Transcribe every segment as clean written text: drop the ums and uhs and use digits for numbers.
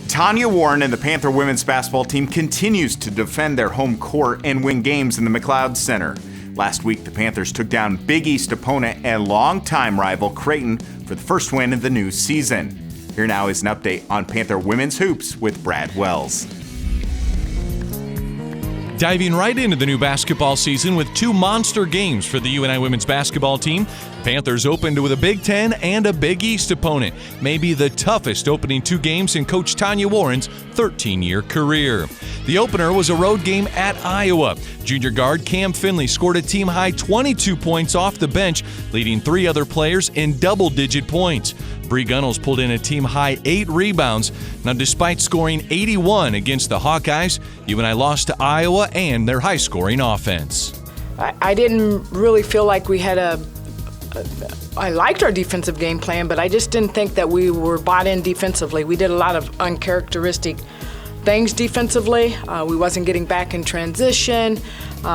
Tanya Warren and the Panther women's basketball team continues to defend their home court and win games in the McLeod Center. Last week, the Panthers took down Big East opponent and longtime rival Creighton for the first win of the new season. Here now is an update on Panther women's hoops with Brad Wells. Diving right into the new basketball season with two monster games for the UNI women's basketball team. Panthers opened with a Big Ten and a Big East opponent, maybe the toughest opening two games in Coach Tanya Warren's 13-year career. The opener was a road game at Iowa. Junior guard Cam Finley scored a team-high 22 points off the bench, leading three other players in double-digit points. Bree Gunnels pulled in a team-high 8 rebounds. Now, despite scoring 81 against the Hawkeyes, UNI lost to Iowa and their high-scoring offense. I didn't really feel like we had I liked our defensive game plan, but I just didn't think that we were bought in defensively. We did a lot of uncharacteristic things defensively. We wasn't getting back in transition.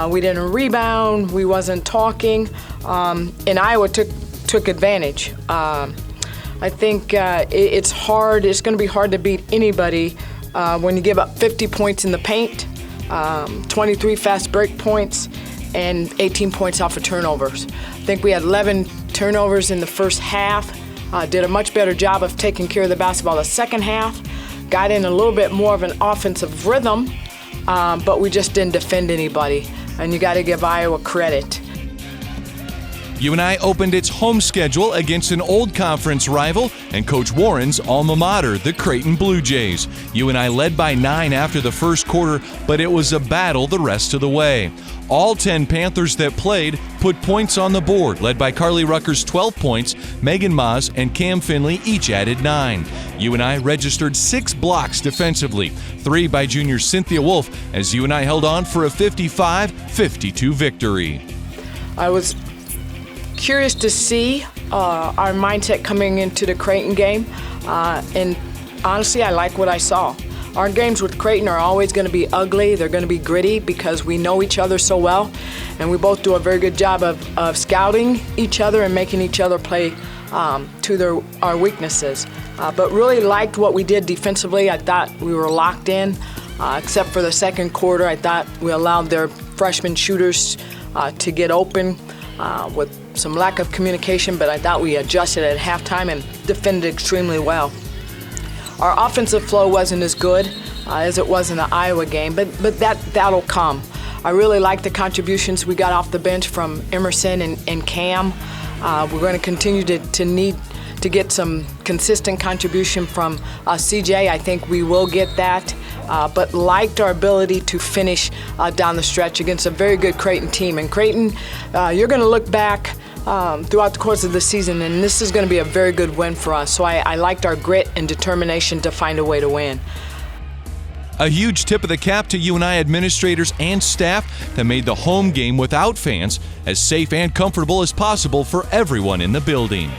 We didn't rebound. We wasn't talking. And Iowa took advantage. I think it's hard. It's going to be hard to beat anybody when you give up 50 points in the paint, 23 fast break points, and 18 points off of turnovers. I think we had 11 turnovers in the first half. Did a much better job of taking care of the basketball the second half. Got in a little bit more of an offensive rhythm, but we just didn't defend anybody. And you got to give Iowa credit. UNI opened its home schedule against an old conference rival and Coach Warren's alma mater, the Creighton Blue Jays. UNI led by 9 after the first quarter, but it was a battle the rest of the way. All 10 Panthers that played put points on the board, led by Carly Rucker's 12 points, Megan Maas and Cam Finley each added 9. UNI registered 6 blocks defensively, 3 by junior Cynthia Wolf, as UNI held on for a 55-52 victory. I was curious to see our mindset coming into the Creighton game, and honestly, I like what I saw. Our games with Creighton are always going to be ugly. They're going to be gritty because we know each other so well, and we both do a very good job of scouting each other and making each other play to our weaknesses. But really liked what we did defensively. I thought we were locked in, except for the second quarter. I thought we allowed their freshman shooters to get open with some lack of communication, but I thought we adjusted at halftime and defended extremely well. Our offensive flow wasn't as good as it was in the Iowa game, but that'll come. I really like the contributions we got off the bench from Emerson and Cam. We're going to continue to need to get some consistent contribution from CJ. I think we will get that, but liked our ability to finish down the stretch against a very good Creighton team. And Creighton, you're going to look back throughout the course of the season, and this is going to be a very good win for us. So I liked our grit and determination to find a way to win. A huge tip of the cap to UNI administrators and staff that made the home game without fans as safe and comfortable as possible for everyone in the building.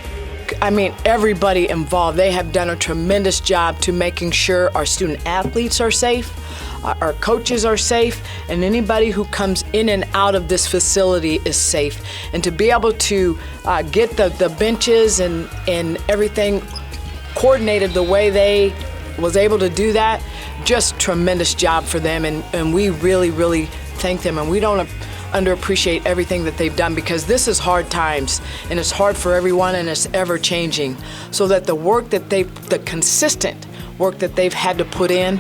I mean, everybody involved, they have done a tremendous job to making sure our student athletes are safe, our coaches are safe, and anybody who comes in and out of this facility is safe. And to be able to get the benches and everything coordinated the way they was able to do that, just tremendous job for them, and we really, really thank them. And we don't underappreciate everything that they've done, because this is hard times and it's hard for everyone and it's ever changing. So that the work that the consistent work that they've had to put in,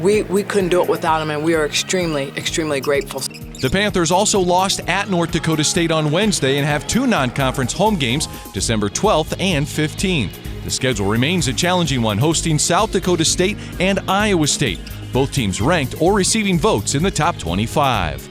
we couldn't do it without them, and we are extremely, extremely grateful. The Panthers also lost at North Dakota State on Wednesday and have 2 non-conference home games, December 12th and 15th. The schedule remains a challenging one, hosting South Dakota State and Iowa State, both teams ranked or receiving votes in the top 25.